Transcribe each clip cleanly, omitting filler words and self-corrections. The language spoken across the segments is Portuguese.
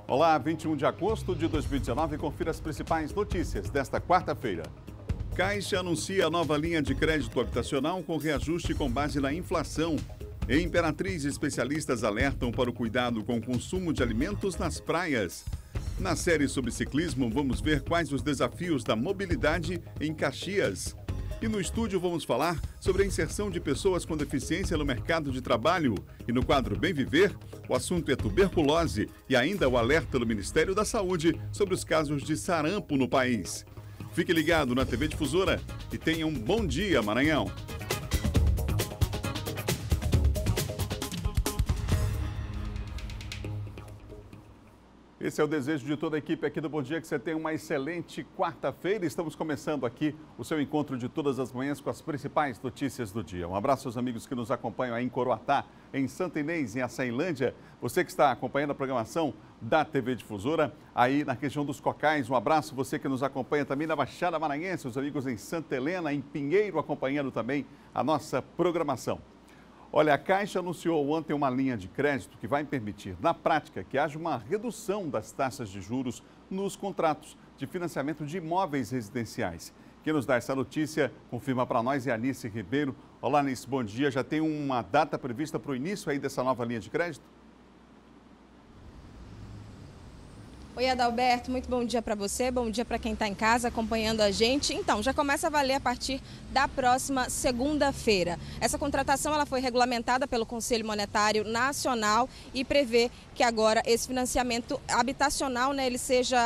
Olá, 21 de agosto de 2019, confira as principais notícias desta quarta-feira. Caixa anuncia nova linha de crédito habitacional com reajuste com base na inflação. Em Imperatriz, especialistas alertam para o cuidado com o consumo de alimentos nas praias. Na série sobre ciclismo, vamos ver quais os desafios da mobilidade em Caxias. E no estúdio vamos falar sobre a inserção de pessoas com deficiência no mercado de trabalho. E no quadro Bem Viver, o assunto é tuberculose e ainda o alerta do Ministério da Saúde sobre os casos de sarampo no país. Fique ligado na TV Difusora e tenha um bom dia, Maranhão! Esse é o desejo de toda a equipe aqui do Bom Dia, que você tenha uma excelente quarta-feira. Estamos começando aqui o seu encontro de todas as manhãs com as principais notícias do dia. Um abraço aos amigos que nos acompanham aí em Coroatá, em Santa Inês, em Açailândia. Você que está acompanhando a programação da TV Difusora, aí na região dos Cocais. Um abraço, você que nos acompanha também na Baixada Maranhense, os amigos em Santa Helena, em Pinheiro, acompanhando também a nossa programação. Olha, a Caixa anunciou ontem uma linha de crédito que vai permitir, na prática, que haja uma redução das taxas de juros nos contratos de financiamento de imóveis residenciais. Quem nos dá essa notícia, confirma para nós, é a Anice Ribeiro. Olá, Anice, bom dia. Já tem uma data prevista para o início aí dessa nova linha de crédito? Oi, Adalberto, muito bom dia para você, bom dia para quem está em casa acompanhando a gente. Então, já começa a valer a partir da próxima segunda-feira. Essa contratação ela foi regulamentada pelo Conselho Monetário Nacional e prevê que agora esse financiamento habitacional, né, ele seja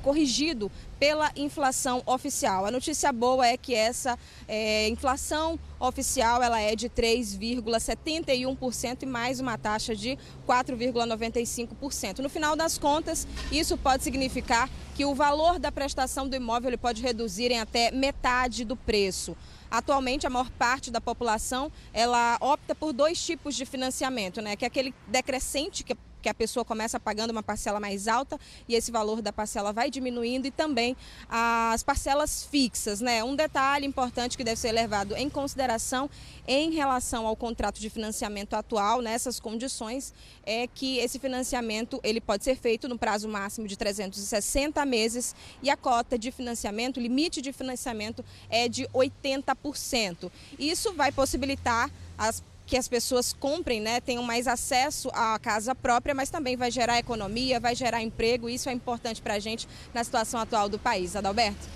corrigido pela inflação oficial. A notícia boa é que essa inflação oficial ela é de 3,71% e mais uma taxa de 4,95%. No final das contas, isso pode significar que o valor da prestação do imóvel ele pode reduzir em até metade do preço. Atualmente, a maior parte da população ela opta por dois tipos de financiamento, né? Que é aquele decrescente que a pessoa começa pagando uma parcela mais alta e esse valor da parcela vai diminuindo, e também as parcelas fixas, né? Um detalhe importante que deve ser levado em consideração em relação ao contrato de financiamento atual, nessas condições, é que esse financiamento ele pode ser feito no prazo máximo de 360 meses e a cota de financiamento, o limite de financiamento é de 80%. Isso vai possibilitar que as pessoas comprem, né, tenham mais acesso à casa própria, mas também vai gerar economia, vai gerar emprego, e isso é importante para a gente na situação atual do país. Adalberto?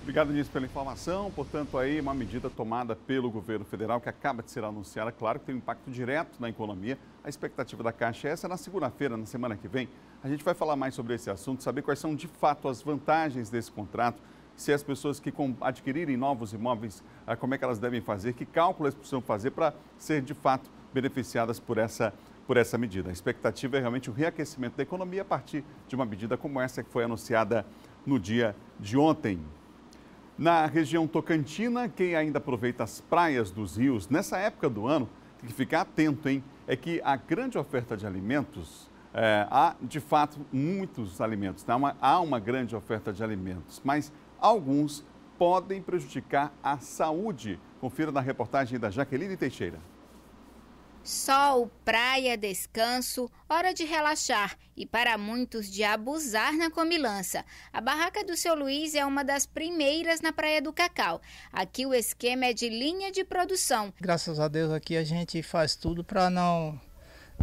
Obrigado, Nisso, pela informação. Portanto, aí uma medida tomada pelo governo federal que acaba de ser anunciada, claro que tem um impacto direto na economia. A expectativa da Caixa é essa. Na segunda-feira, na semana que vem, a gente vai falar mais sobre esse assunto, saber quais são de fato as vantagens desse contrato, se as pessoas que adquirirem novos imóveis, como é que elas devem fazer, que cálculos precisam fazer para ser de fato beneficiadas por essa medida. A expectativa é realmente o reaquecimento da economia a partir de uma medida como essa que foi anunciada no dia de ontem. Na região tocantina, quem ainda aproveita as praias dos rios nessa época do ano, tem que ficar atento, hein? É que a grande oferta de alimentos, há de fato muitos alimentos, tá? Há uma grande oferta de alimentos, mas alguns podem prejudicar a saúde. Confira na reportagem da Jaqueline Teixeira. Sol, praia, descanso, hora de relaxar e para muitos de abusar na comilança. A barraca do Seu Luiz é uma das primeiras na Praia do Cacau. Aqui o esquema é de linha de produção. Graças a Deus aqui a gente faz tudo para não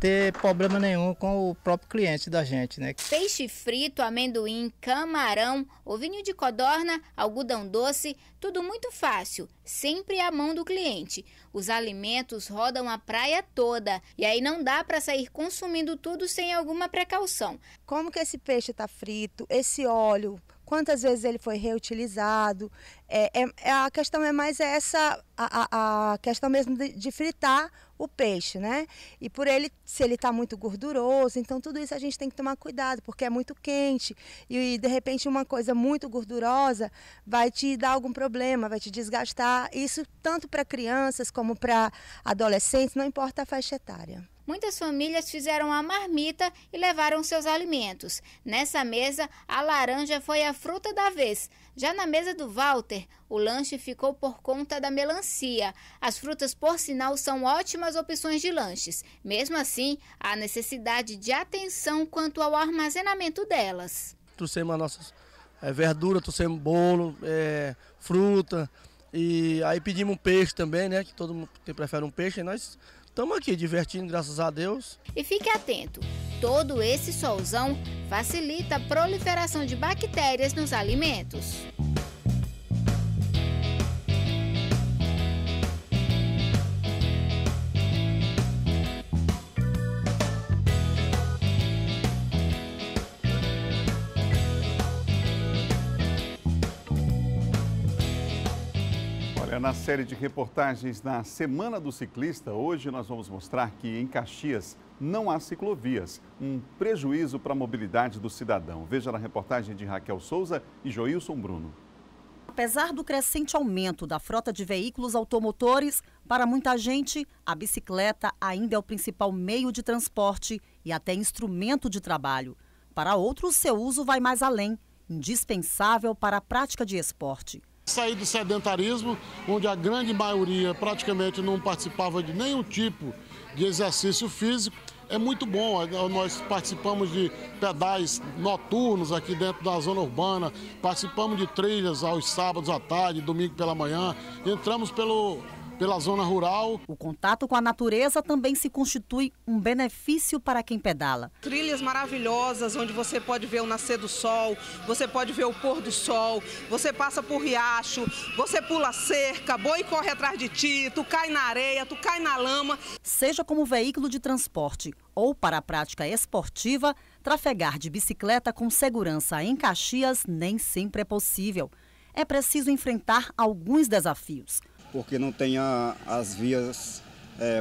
ter problema nenhum com o próprio cliente da gente, né? Peixe frito, amendoim, camarão, ovinho de codorna, algodão doce, tudo muito fácil, sempre à mão do cliente. Os alimentos rodam a praia toda e aí não dá para sair consumindo tudo sem alguma precaução. Como que esse peixe está frito, esse óleo, quantas vezes ele foi reutilizado? A questão é mais essa, a questão mesmo de fritar o peixe, né? E por ele, se ele está muito gorduroso, então tudo isso a gente tem que tomar cuidado, porque é muito quente e de repente uma coisa muito gordurosa vai te dar algum problema, vai te desgastar. Isso tanto para crianças como para adolescentes, não importa a faixa etária. muitas famílias fizeram a marmita e levaram seus alimentos. Nessa mesa, a laranja foi a fruta da vez. Já na mesa do Walter, o lanche ficou por conta da melancia. As frutas, por sinal, são ótimas opções de lanches. Mesmo assim, há necessidade de atenção quanto ao armazenamento delas. Trouxemos as nossas verdura, trouxemos bolo, fruta, e aí pedimos um peixe também, né? Que todo mundo prefere um peixe, e nós estamos aqui divertindo, graças a Deus. E fique atento, todo esse solzão facilita a proliferação de bactérias nos alimentos. Na série de reportagens na Semana do Ciclista, hoje nós vamos mostrar que em Caxias não há ciclovias, um prejuízo para a mobilidade do cidadão. Veja na reportagem de Raquel Souza e Joilson Bruno. Apesar do crescente aumento da frota de veículos automotores, para muita gente, a bicicleta ainda é o principal meio de transporte e até instrumento de trabalho. Para outros, seu uso vai mais além, indispensável para a prática de esporte. Sair do sedentarismo, onde a grande maioria praticamente não participava de nenhum tipo de exercício físico, é muito bom. Nós participamos de pedais noturnos aqui dentro da zona urbana, participamos de trilhas aos sábados à tarde, domingo pela manhã, entramos pela zona rural. O contato com a natureza também se constitui um benefício para quem pedala. Trilhas maravilhosas, onde você pode ver o nascer do sol, você pode ver o pôr do sol, você passa por riacho, você pula cerca, boi corre atrás de ti, tu cai na areia, tu cai na lama. Seja como veículo de transporte ou para a prática esportiva, trafegar de bicicleta com segurança em Caxias nem sempre é possível. É preciso enfrentar alguns desafios. Porque não tem as vias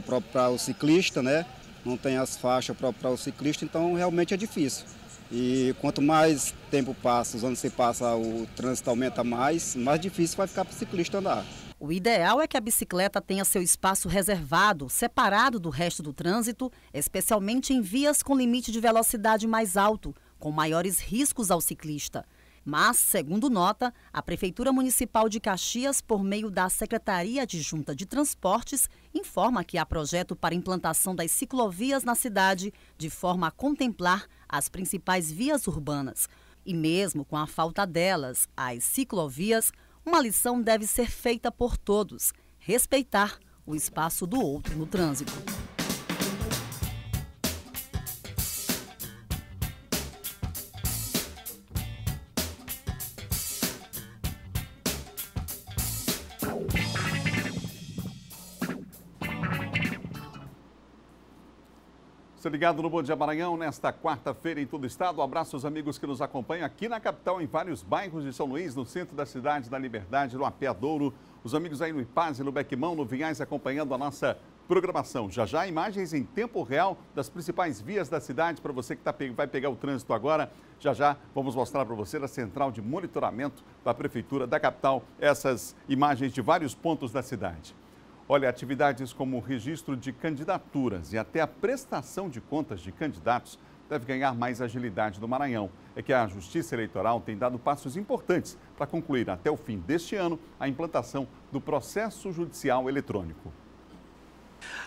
para o ciclista, né? Não tem as faixas para o ciclista, então realmente é difícil. E quanto mais tempo passa, os anos se passa, o trânsito aumenta mais difícil vai ficar para o ciclista andar. O ideal é que a bicicleta tenha seu espaço reservado, separado do resto do trânsito, especialmente em vias com limite de velocidade mais alto, com maiores riscos ao ciclista. Mas, segundo nota, a Prefeitura Municipal de Caxias, por meio da Secretaria Adjunta de Transportes, informa que há projeto para implantação das ciclovias na cidade, de forma a contemplar as principais vias urbanas. E mesmo com a falta delas, as ciclovias, uma lição deve ser feita por todos: respeitar o espaço do outro no trânsito. Você ligado no Bom Dia Maranhão, nesta quarta-feira em todo o estado. Um abraço aos amigos que nos acompanham aqui na capital, em vários bairros de São Luís, no centro da cidade, da Liberdade, no Apeadouro. Os amigos aí no Ipaz, no Bequimão, no Vinhais, acompanhando a nossa programação. Já já, imagens em tempo real das principais vias da cidade, para você que vai pegar o trânsito agora. Já já vamos mostrar para você na central de monitoramento da Prefeitura da capital essas imagens de vários pontos da cidade. Olha, atividades como o registro de candidaturas e até a prestação de contas de candidatos deve ganhar mais agilidade no Maranhão. É que a Justiça Eleitoral tem dado passos importantes para concluir até o fim deste ano a implantação do processo judicial eletrônico.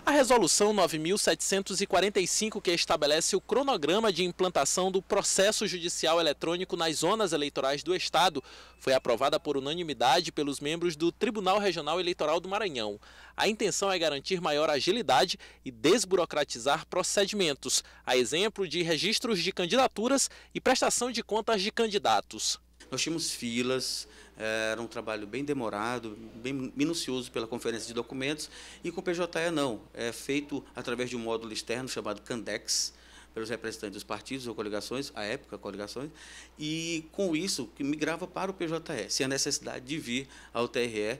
A Resolução 9.745, que estabelece o cronograma de implantação do processo judicial eletrônico nas zonas eleitorais do Estado, foi aprovada por unanimidade pelos membros do Tribunal Regional Eleitoral do Maranhão. A intenção é garantir maior agilidade e desburocratizar procedimentos, a exemplo de registros de candidaturas e prestação de contas de candidatos. Nós tínhamos filas, era um trabalho bem demorado, bem minucioso pela conferência de documentos, e com o PJE não, é feito através de um módulo externo chamado Candex, pelos representantes dos partidos ou coligações, à época coligações, e com isso que migrava para o PJE, sem a necessidade de vir ao TRE,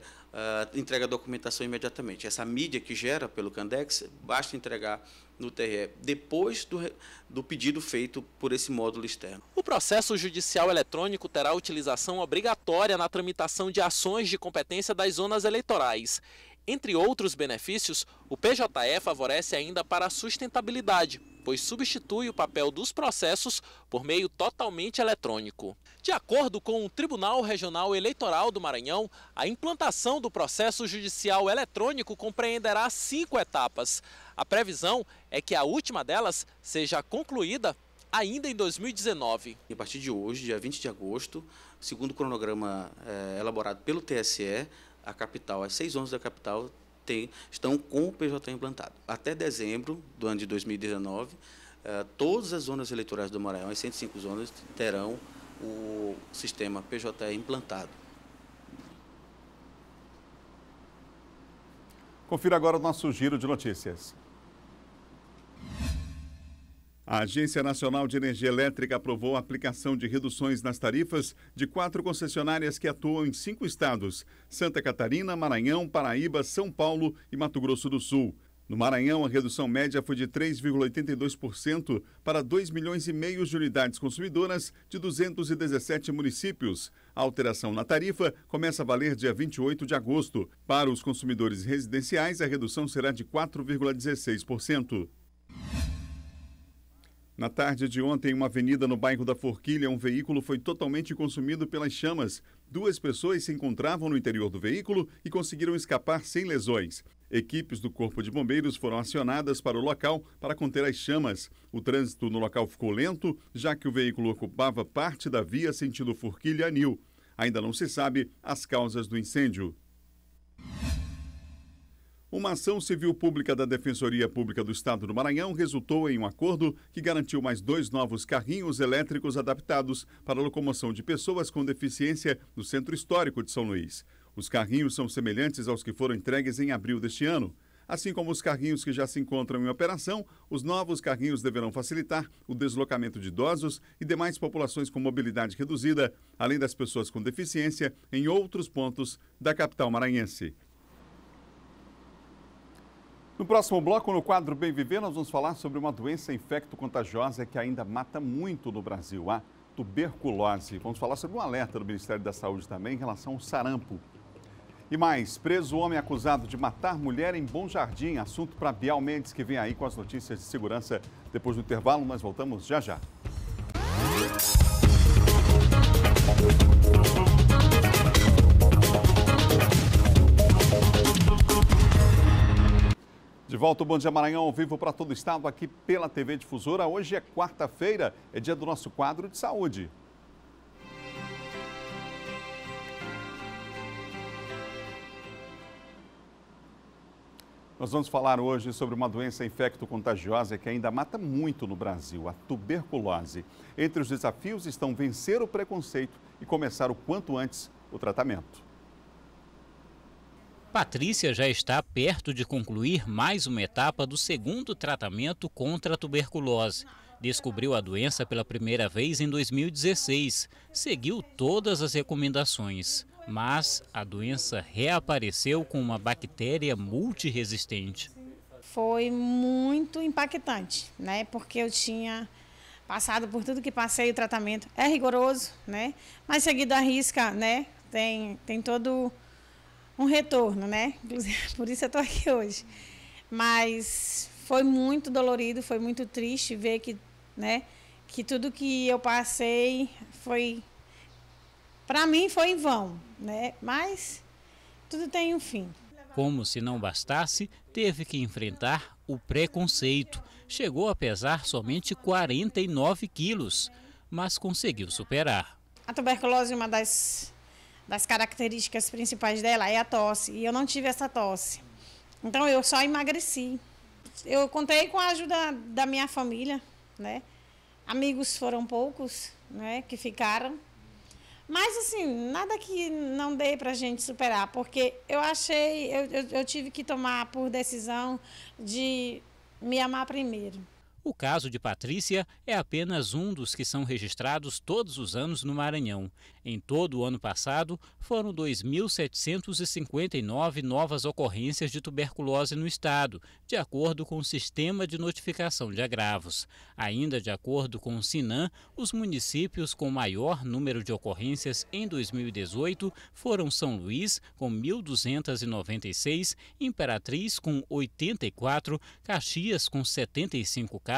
entrega a documentação imediatamente. Essa mídia que gera pelo Candex, basta entregar no TRE, depois do pedido feito por esse módulo externo. O processo judicial eletrônico terá utilização obrigatória na tramitação de ações de competência das zonas eleitorais. Entre outros benefícios, o PJE favorece ainda para a sustentabilidade, pois substitui o papel dos processos por meio totalmente eletrônico. De acordo com o Tribunal Regional Eleitoral do Maranhão, a implantação do processo judicial eletrônico compreenderá 5 etapas. A previsão é que a última delas seja concluída ainda em 2019. A partir de hoje, dia 20 de agosto, segundo o cronograma elaborado pelo TSE, a capital, as 6 zonas da capital estão com o PJE implantado. Até dezembro do ano de 2019, todas as zonas eleitorais do Maranhão, as 105 zonas, terão o sistema PJE implantado. Confira agora o nosso giro de notícias. A Agência Nacional de Energia Elétrica aprovou a aplicação de reduções nas tarifas de 4 concessionárias que atuam em 5 estados: Santa Catarina, Maranhão, Paraíba, São Paulo e Mato Grosso do Sul. No Maranhão, a redução média foi de 3,82% para 2,5 milhões de unidades consumidoras de 217 municípios. A alteração na tarifa começa a valer dia 28 de agosto. Para os consumidores residenciais, a redução será de 4,16%. Na tarde de ontem, em uma avenida no bairro da Forquilha, um veículo foi totalmente consumido pelas chamas. 2 pessoas se encontravam no interior do veículo e conseguiram escapar sem lesões. Equipes do Corpo de Bombeiros foram acionadas para o local para conter as chamas. O trânsito no local ficou lento, já que o veículo ocupava parte da via sentido Forquilha-Anil. Ainda não se sabe as causas do incêndio. Uma ação civil pública da Defensoria Pública do Estado do Maranhão resultou em um acordo que garantiu mais 2 novos carrinhos elétricos adaptados para a locomoção de pessoas com deficiência no Centro Histórico de São Luís. Os carrinhos são semelhantes aos que foram entregues em abril deste ano. Assim como os carrinhos que já se encontram em operação, os novos carrinhos deverão facilitar o deslocamento de idosos e demais populações com mobilidade reduzida, além das pessoas com deficiência, em outros pontos da capital maranhense. No próximo bloco, no quadro Bem Viver, nós vamos falar sobre uma doença infecto-contagiosa que ainda mata muito no Brasil, a tuberculose. Vamos falar sobre um alerta do Ministério da Saúde também em relação ao sarampo. E mais, preso homem acusado de matar mulher em Bom Jardim. Assunto para Bial Mendes, que vem aí com as notícias de segurança. Depois do intervalo, nós voltamos já já. De volta o Bom Dia Maranhão ao vivo para todo o estado aqui pela TV Difusora. Hoje é quarta-feira, é dia do nosso quadro de saúde. Nós vamos falar hoje sobre uma doença infecto-contagiosa que ainda mata muito no Brasil, a tuberculose. Entre os desafios estão vencer o preconceito e começar o quanto antes o tratamento. Patrícia já está perto de concluir mais uma etapa do 2º tratamento contra a tuberculose. Descobriu a doença pela primeira vez em 2016. Seguiu todas as recomendações, mas a doença reapareceu com uma bactéria multiresistente. Foi muito impactante, né? Porque eu tinha passado por tudo que passei, o tratamento é rigoroso, né? Mas seguido à risca, né? Tem todo um retorno, né? Por isso eu estou aqui hoje. Mas foi muito dolorido, foi muito triste ver que, né, que tudo que eu passei foi, para mim, foi em vão, né? Mas tudo tem um fim. Como se não bastasse, teve que enfrentar o preconceito. Chegou a pesar somente 49 quilos, mas conseguiu superar. A tuberculose, uma das características principais dela é a tosse, e eu não tive essa tosse. Então eu só emagreci. Eu contei com a ajuda da minha família, né? Amigos foram poucos, né, que ficaram. Mas assim, nada que não dê pra gente superar, porque eu tive que tomar por decisão de me amar primeiro. O caso de Patrícia é apenas um dos que são registrados todos os anos no Maranhão. Em todo o ano passado, foram 2.759 novas ocorrências de tuberculose no estado, de acordo com o Sistema de Notificação de Agravos. Ainda de acordo com o SINAM, os municípios com maior número de ocorrências em 2018 foram São Luís, com 1.296, Imperatriz, com 84, Caxias, com 75 casos,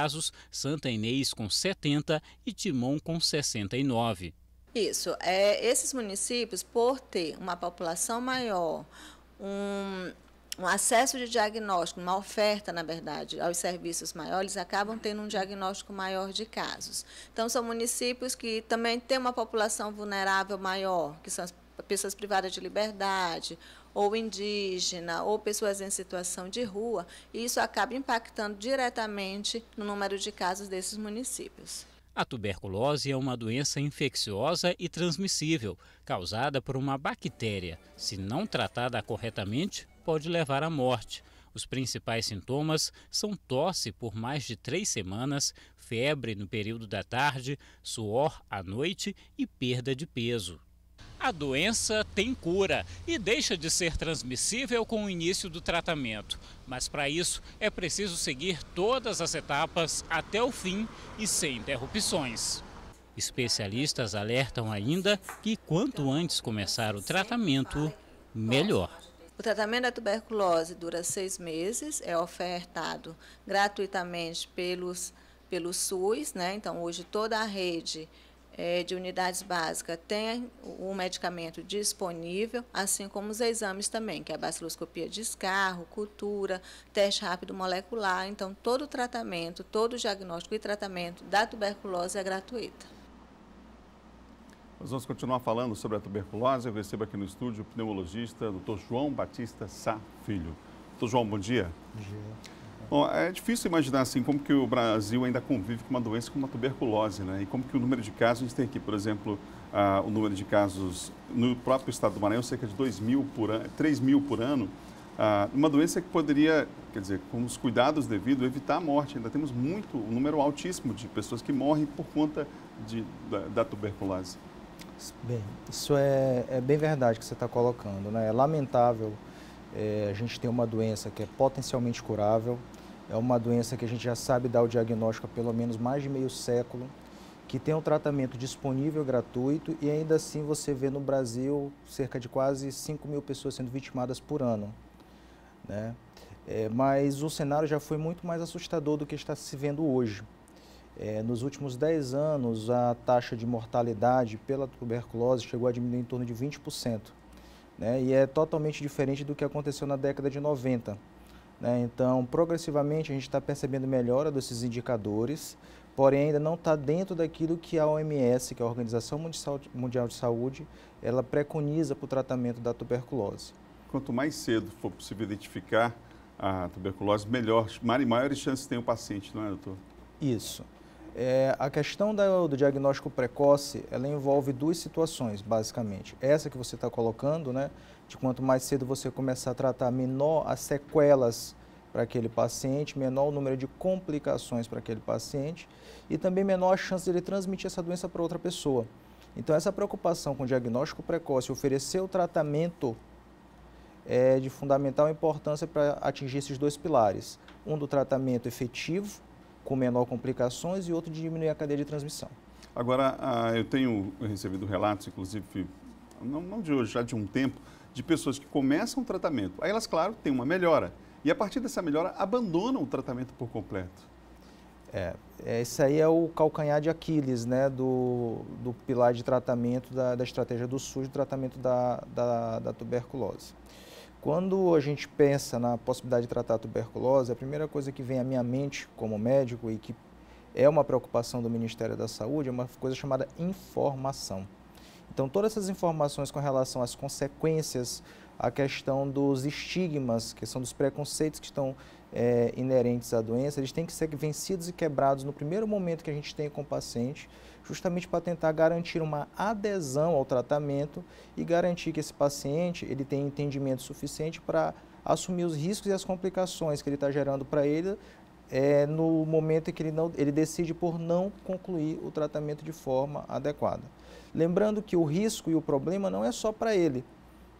Santa Inês, com 70 e Timon, com 69. Isso, esses municípios, por ter uma população maior, um acesso de diagnóstico, uma oferta, na verdade, aos serviços maiores, acabam tendo um diagnóstico maior de casos. Então, são municípios que também têm uma população vulnerável maior, que são as pessoas privadas de liberdade, ou indígena, ou pessoas em situação de rua, e isso acaba impactando diretamente no número de casos desses municípios. A tuberculose é uma doença infecciosa e transmissível, causada por uma bactéria. Se não tratada corretamente, pode levar à morte. Os principais sintomas são tosse por mais de 3 semanas, febre no período da tarde, suor à noite e perda de peso. A doença tem cura e deixa de ser transmissível com o início do tratamento. Mas para isso é preciso seguir todas as etapas até o fim e sem interrupções. Especialistas alertam ainda que quanto antes começar o tratamento, melhor. O tratamento da tuberculose dura 6 meses, é ofertado gratuitamente pelo SUS, né? Então hoje toda a rede de unidades básicas tem o medicamento disponível, assim como os exames também, que é a baciloscopia de escarro, cultura, teste rápido molecular. Então, todo o tratamento, todo o diagnóstico e tratamento da tuberculose é gratuito. Nós vamos continuar falando sobre a tuberculose. Eu recebo aqui no estúdio o pneumologista, Dr. João Batista Sá Filho. Dr. João, bom dia. Bom dia. Bom, é difícil imaginar assim como que o Brasil ainda convive com uma doença como a tuberculose, né? E como que o número de casos, a gente tem aqui, por exemplo, o número de casos no próprio estado do Maranhão, cerca de 3 mil por ano, uma doença que poderia, quer dizer, com os cuidados devidos, evitar a morte. Ainda temos um número altíssimo de pessoas que morrem por conta da tuberculose. Bem, isso é bem verdade que você está colocando, né? É lamentável a gente ter uma doença que é potencialmente curável. É uma doença que a gente já sabe dar o diagnóstico há pelo menos mais de meio século, que tem um tratamento disponível gratuito e ainda assim você vê no Brasil cerca de quase 5 mil pessoas sendo vitimadas por ano, né? Mas o cenário já foi muito mais assustador do que está se vendo hoje. Nos últimos 10 anos, a taxa de mortalidade pela tuberculose chegou a diminuir em torno de 20%, né? E é totalmente diferente do que aconteceu na década de 90. Então, progressivamente, a gente está percebendo melhora desses indicadores, porém ainda não está dentro daquilo que a OMS, que é a Organização Mundial de Saúde, ela preconiza para o tratamento da tuberculose. Quanto mais cedo for possível identificar a tuberculose, melhor, maiores chances tem o paciente, não é, doutor? Isso. A questão do diagnóstico precoce, ela envolve 2 situações, basicamente. Essa que você está colocando, né, de quanto mais cedo você começar a tratar, menor as sequelas para aquele paciente, menor o número de complicações para aquele paciente e também menor a chance de ele transmitir essa doença para outra pessoa. Então, essa preocupação com o diagnóstico precoce, oferecer o tratamento é de fundamental importância para atingir esses 2 pilares. Um do tratamento efetivo, com menor complicações, e outro de diminuir a cadeia de transmissão. Agora, eu tenho recebido relatos, inclusive, não de hoje, já de um tempo, de pessoas que começam o tratamento. Aí elas, claro, têm uma melhora. E a partir dessa melhora, abandonam o tratamento por completo. Esse aí é o calcanhar de Aquiles, né, do pilar de tratamento da estratégia do SUS, do tratamento da tuberculose. Quando a gente pensa na possibilidade de tratar a tuberculose, a primeira coisa que vem à minha mente como médico e que é uma preocupação do Ministério da Saúde é uma coisa chamada informação. Então, todas essas informações com relação às consequências, a questão dos estigmas, que são dos preconceitos que estão inerentes à doença, eles têm que ser vencidos e quebrados no primeiro momento que a gente tem com o paciente, justamente para tentar garantir uma adesão ao tratamento e garantir que esse paciente ele tenha entendimento suficiente para assumir os riscos e as complicações que ele está gerando para ele no momento em que ele decide por não concluir o tratamento de forma adequada. Lembrando que o risco e o problema não é só para ele,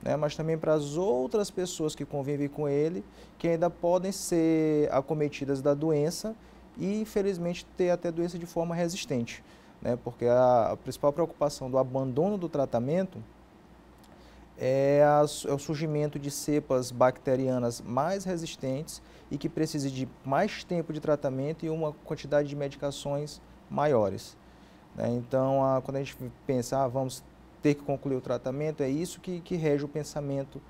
né, mas também para as outras pessoas que convivem com ele, que ainda podem ser acometidas da doença e, infelizmente, ter até doença de forma resistente, né, porque a principal preocupação do abandono do tratamento é o surgimento de cepas bacterianas mais resistentes e que precisem de mais tempo de tratamento e uma quantidade de medicações maiores, né? Então, quando a gente pensa, vamos ter que concluir o tratamento, é isso que rege o pensamento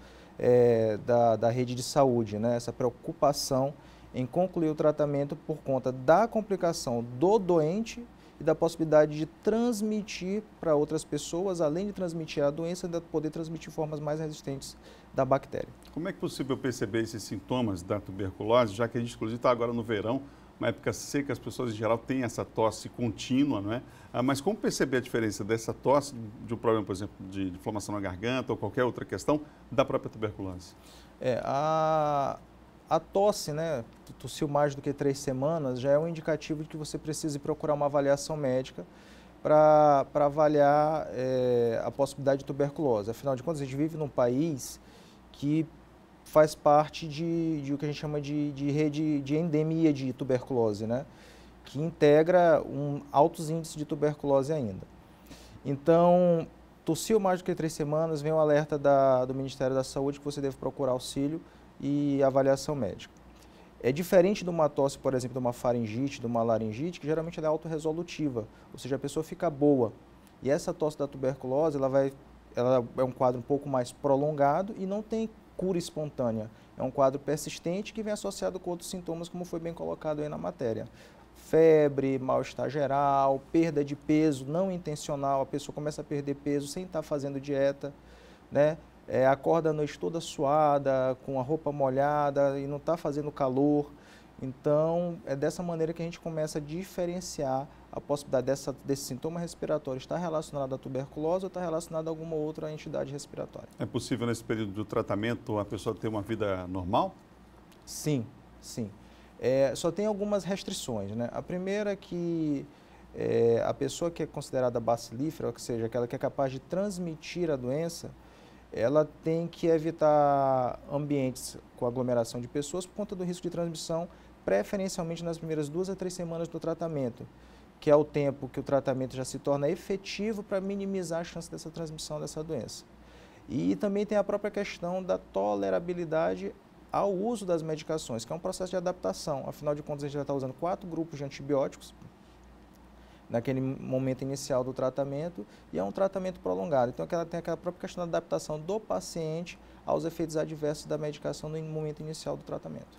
da rede de saúde, né? Essa preocupação em concluir o tratamento por conta da complicação do doente e da possibilidade de transmitir para outras pessoas, além de transmitir a doença, ainda poder transmitir formas mais resistentes da bactéria. Como é que é possível perceber esses sintomas da tuberculose, já que a gente, inclusive, está agora no verão, uma época seca, as pessoas em geral têm essa tosse contínua, não é? Mas como perceber a diferença dessa tosse, de um problema, por exemplo, de inflamação na garganta ou qualquer outra questão, da própria tuberculose? A tosse, né, tossiu mais do que 3 semanas, já é um indicativo de que você precisa procurar uma avaliação médica para avaliar a possibilidade de tuberculose. Afinal de contas, a gente vive num país que faz parte de o que a gente chama de rede de endemia de tuberculose, né, que integra altos índices de tuberculose ainda. Então, tossiu mais do que 3 semanas, vem um alerta do Ministério da Saúde que você deve procurar auxílio e avaliação médica. É diferente de uma tosse, por exemplo, de uma faringite, de uma laringite, que geralmente ela é autorresolutiva, ou seja, a pessoa fica boa. E essa tosse da tuberculose, ela é um quadro um pouco mais prolongado e não tem cura espontânea. É um quadro persistente que vem associado com outros sintomas, como foi bem colocado aí na matéria. Febre, mal-estar geral, perda de peso não intencional, a pessoa começa a perder peso sem estar fazendo dieta, né? Acorda a noite toda suada, com a roupa molhada e não está fazendo calor. Então, é dessa maneira que a gente começa a diferenciar a possibilidade desse sintoma respiratório estar relacionado à tuberculose ou estar relacionado a alguma outra entidade respiratória. É possível, nesse período do tratamento, a pessoa ter uma vida normal? Sim, sim. Só tem algumas restrições, né? A primeira é que a pessoa que é considerada bacilífera, ou seja, aquela que é capaz de transmitir a doença, ela tem que evitar ambientes com aglomeração de pessoas por conta do risco de transmissão, preferencialmente nas primeiras 2 a 3 semanas do tratamento, que é o tempo que o tratamento já se torna efetivo para minimizar a chance dessa transmissão dessa doença. E também tem a própria questão da tolerabilidade ao uso das medicações, que é um processo de adaptação. Afinal de contas, a gente já está usando 4 grupos de antibióticos naquele momento inicial do tratamento, e é um tratamento prolongado. Então, ela tem aquela própria questão da adaptação do paciente aos efeitos adversos da medicação no momento inicial do tratamento.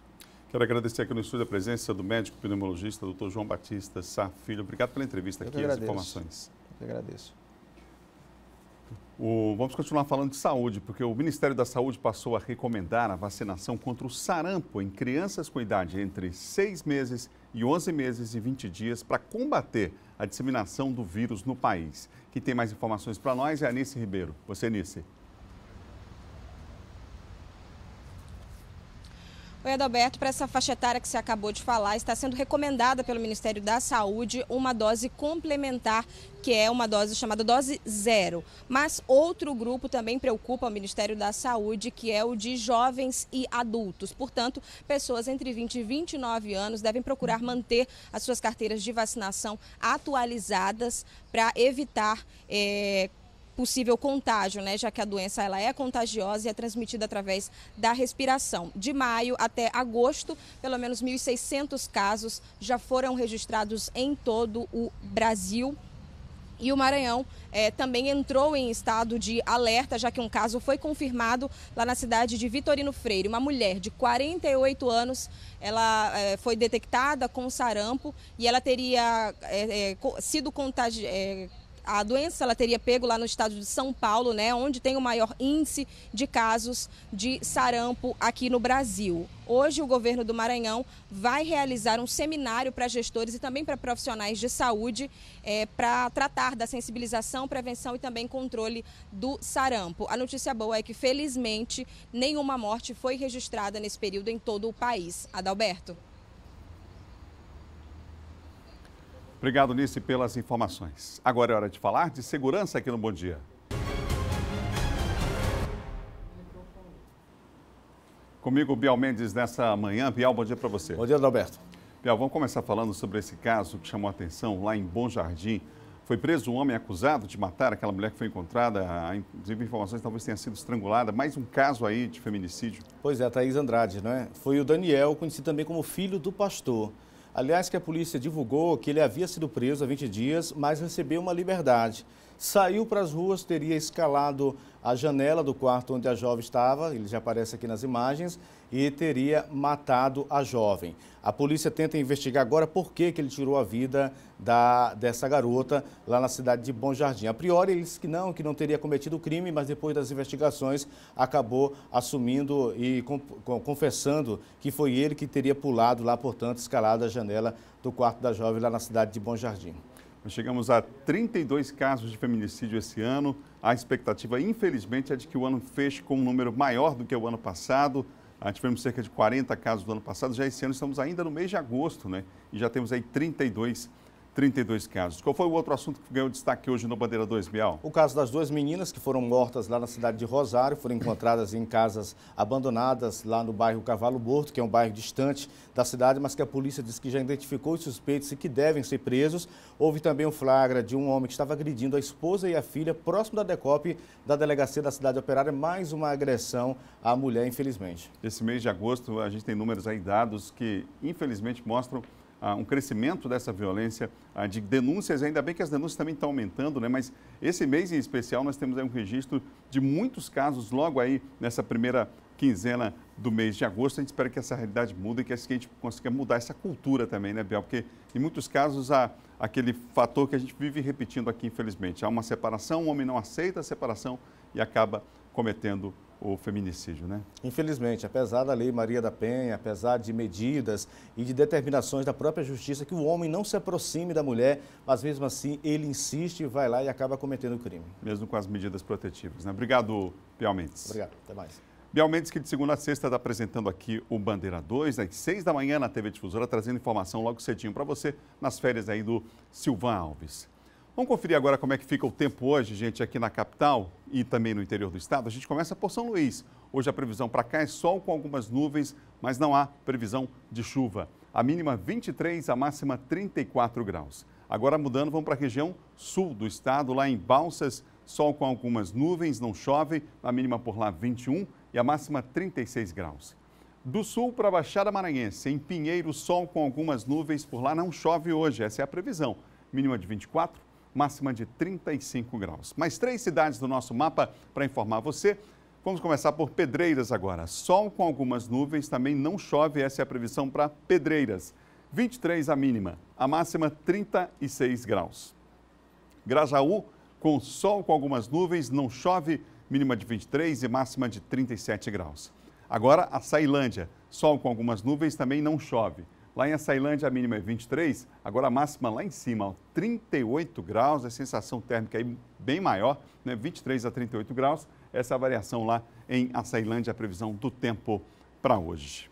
Quero agradecer aqui no estúdio a presença do médico pneumologista, Dr. João Batista Sá Filho. Obrigado pela entrevista aqui e as informações. Eu que agradeço. Vamos continuar falando de saúde, porque o Ministério da Saúde passou a recomendar a vacinação contra o sarampo em crianças com idade entre 6 meses e 11 meses e 20 dias para combater a disseminação do vírus no país. Quem tem mais informações para nós é a Anice Ribeiro. Você, Anice. Oi, Adalberto, para essa faixa etária que você acabou de falar, está sendo recomendada pelo Ministério da Saúde uma dose complementar, que é uma dose chamada dose 0. Mas outro grupo também preocupa o Ministério da Saúde, que é o de jovens e adultos. Portanto, pessoas entre 20 e 29 anos devem procurar manter as suas carteiras de vacinação atualizadas para evitar possível contágio, né? Já que a doença ela é contagiosa e é transmitida através da respiração. De maio até agosto, pelo menos 1.600 casos já foram registrados em todo o Brasil. E o Maranhão também entrou em estado de alerta, já que um caso foi confirmado lá na cidade de Vitorino Freire. Uma mulher de 48 anos, ela foi detectada com sarampo e ela teria sido contagiada. A doença ela teria pego lá no estado de São Paulo, né, onde tem o maior índice de casos de sarampo aqui no Brasil. Hoje, o governo do Maranhão vai realizar um seminário para gestores e também para profissionais de saúde para tratar da sensibilização, prevenção e também controle do sarampo. A notícia boa é que, felizmente, nenhuma morte foi registrada nesse período em todo o país. Adalberto. Obrigado, Nice, pelas informações. Agora é hora de falar de segurança aqui no Bom Dia. Comigo, Bial Mendes, nessa manhã. Bial, bom dia para você. Bom dia, Adalberto. Bial, vamos começar falando sobre esse caso que chamou a atenção lá em Bom Jardim. Foi preso um homem acusado de matar aquela mulher que foi encontrada, inclusive informações talvez tenha sido estrangulada. Mais um caso aí de feminicídio. Pois é, Thaís Andrade, né? Foi o Daniel, conhecido também como filho do pastor. Aliás, que a polícia divulgou que ele havia sido preso há 20 dias, mas recebeu uma liberdade. Saiu para as ruas, teria escalado a janela do quarto onde a jovem estava, ele já aparece aqui nas imagens, e teria matado a jovem. A polícia tenta investigar agora por que ele tirou a vida dessa garota lá na cidade de Bom Jardim. A priori ele disse que não teria cometido o crime, mas depois das investigações acabou assumindo e confessando que foi ele que teria pulado lá, portanto, escalado a janela do quarto da jovem lá na cidade de Bom Jardim. Nós chegamos a 32 casos de feminicídio esse ano. A expectativa, infelizmente, é de que o ano feche com um número maior do que o ano passado. Tivemos cerca de 40 casos do ano passado. Já esse ano estamos ainda no mês de agosto, né? E já temos aí 32 casos. Qual foi o outro assunto que ganhou destaque hoje no Bandeira 2, Bial? O caso das duas meninas que foram mortas lá na cidade de Rosário, foram encontradas em casas abandonadas lá no bairro Cavalo Morto, que é um bairro distante da cidade, mas que a polícia disse que já identificou os suspeitos e que devem ser presos. Houve também o flagra de um homem que estava agredindo a esposa e a filha próximo da DECOP da delegacia da cidade operária, mais uma agressão à mulher, infelizmente. Esse mês de agosto a gente tem números aí, dados que infelizmente mostram um crescimento dessa violência, de denúncias. Ainda bem que as denúncias também estão aumentando, né? Mas esse mês em especial nós temos aí um registro de muitos casos logo aí nessa primeira quinzena do mês de agosto. A gente espera que essa realidade mude e que a gente consiga mudar essa cultura também, né, Biel? Porque em muitos casos há aquele fator que a gente vive repetindo aqui, infelizmente. Há uma separação, o homem não aceita a separação e acaba cometendo o feminicídio, né? Infelizmente, apesar da Lei Maria da Penha, apesar de medidas e de determinações da própria justiça que o homem não se aproxime da mulher, mas mesmo assim ele insiste, vai lá e acaba cometendo o crime. Mesmo com as medidas protetivas, né? Obrigado, Bial Mendes. Obrigado, até mais. Bial Mendes, que de segunda a sexta está apresentando aqui o Bandeira 2, às 6 da manhã na TV Difusora, trazendo informação logo cedinho para você, nas férias aí do Silvan Alves. Vamos conferir agora como é que fica o tempo hoje, gente, aqui na capital e também no interior do estado. A gente começa por São Luís. Hoje a previsão para cá é sol com algumas nuvens, mas não há previsão de chuva. A mínima 23, a máxima 34 graus. Agora mudando, vamos para a região sul do estado, lá em Balsas, sol com algumas nuvens, não chove, a mínima por lá 21 e a máxima 36 graus. Do sul para a Baixada Maranhense, em Pinheiro, sol com algumas nuvens, por lá não chove hoje, essa é a previsão. Mínima de 24, máxima de 35 graus. Mais 3 cidades do nosso mapa para informar você. Vamos começar por Pedreiras agora. Sol com algumas nuvens, também não chove, essa é a previsão para Pedreiras. 23 a mínima, a máxima 36 graus. Grajaú, com sol com algumas nuvens, não chove, mínima de 23 e máxima de 37 graus. Agora a Açailândia, sol com algumas nuvens, também não chove. Lá em Açailândia a mínima é 23, agora a máxima lá em cima, ó, 38 graus, a sensação térmica aí bem maior, né? 23 a 38 graus, essa é a variação lá em Açailândia, a previsão do tempo para hoje.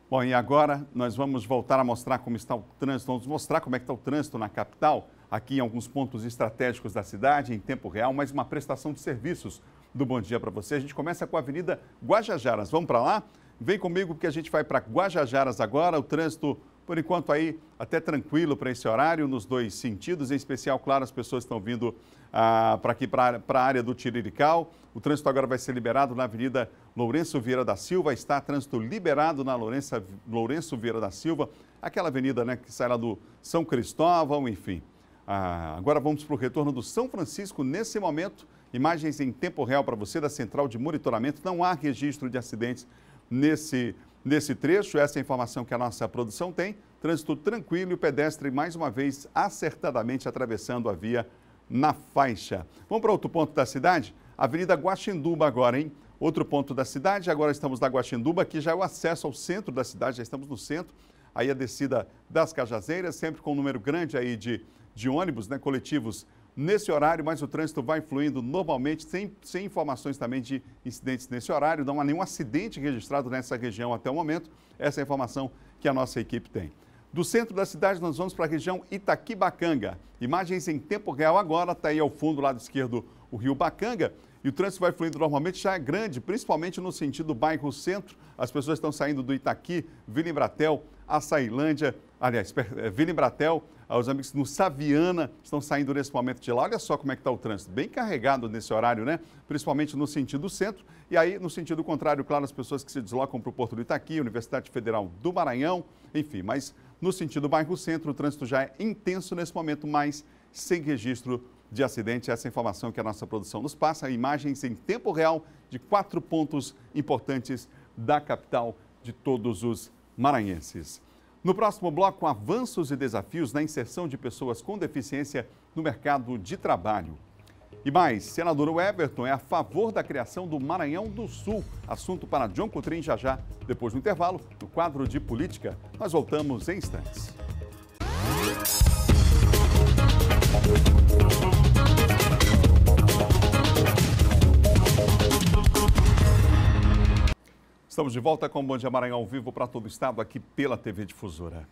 Bom, e agora nós vamos voltar a mostrar como está o trânsito, vamos mostrar como é que está o trânsito na capital, aqui em alguns pontos estratégicos da cidade, em tempo real, mais uma prestação de serviços do Bom Dia para você. A gente começa com a Avenida Guajajaras, vamos para lá? Vem comigo porque a gente vai para Guajajaras agora, o trânsito, por enquanto, aí até tranquilo para esse horário, nos dois sentidos, em especial, claro, as pessoas estão vindo para aqui, para a área do Tirirical. O trânsito agora vai ser liberado na Avenida Lourenço Vieira da Silva, está trânsito liberado na Lourenço Vieira da Silva, aquela avenida, né, que sai lá do São Cristóvão, enfim. Agora vamos para o retorno do São Francisco, nesse momento, imagens em tempo real para você da central de monitoramento, não há registro de acidentes nesse trecho, essa é a informação que a nossa produção tem. Trânsito tranquilo e o pedestre, mais uma vez, acertadamente atravessando a via na faixa. Vamos para outro ponto da cidade? Avenida Guaxinduba agora, hein? Outro ponto da cidade, agora estamos na Guaxinduba, aqui já é o acesso ao centro da cidade, já estamos no centro. Aí a descida das Cajazeiras, sempre com um número grande aí de ônibus, né, coletivos, nesse horário, mas o trânsito vai fluindo normalmente, sem informações também de incidentes nesse horário. Não há nenhum acidente registrado nessa região até o momento. Essa é a informação que a nossa equipe tem. Do centro da cidade, nós vamos para a região Itaquibacanga. Imagens em tempo real agora, está aí ao fundo, lado esquerdo, o rio Bacanga. E o trânsito vai fluindo normalmente, já é grande, principalmente no sentido bairro centro. As pessoas estão saindo do Itaqui, Vila Embratel, Açailândia, aliás, Vila Embratel, os amigos no Saviana estão saindo nesse momento de lá. Olha só como é que está o trânsito, bem carregado nesse horário, né? Principalmente no sentido centro. E aí, no sentido contrário, claro, as pessoas que se deslocam para o Porto do Itaqui, Universidade Federal do Maranhão, enfim. Mas no sentido bairro centro, o trânsito já é intenso nesse momento, mas sem registro de acidente. Essa informação que a nossa produção nos passa, imagens em tempo real de 4 pontos importantes da capital de todos os maranhenses. No próximo bloco, avanços e desafios na inserção de pessoas com deficiência no mercado de trabalho. E mais, senador Everton é a favor da criação do Maranhão do Sul. Assunto para John Coutrin já, depois do intervalo, no quadro de política. Nós voltamos em instantes. Estamos de volta com o Bom Dia Maranhão ao vivo para todo o estado, aqui pela TV Difusora.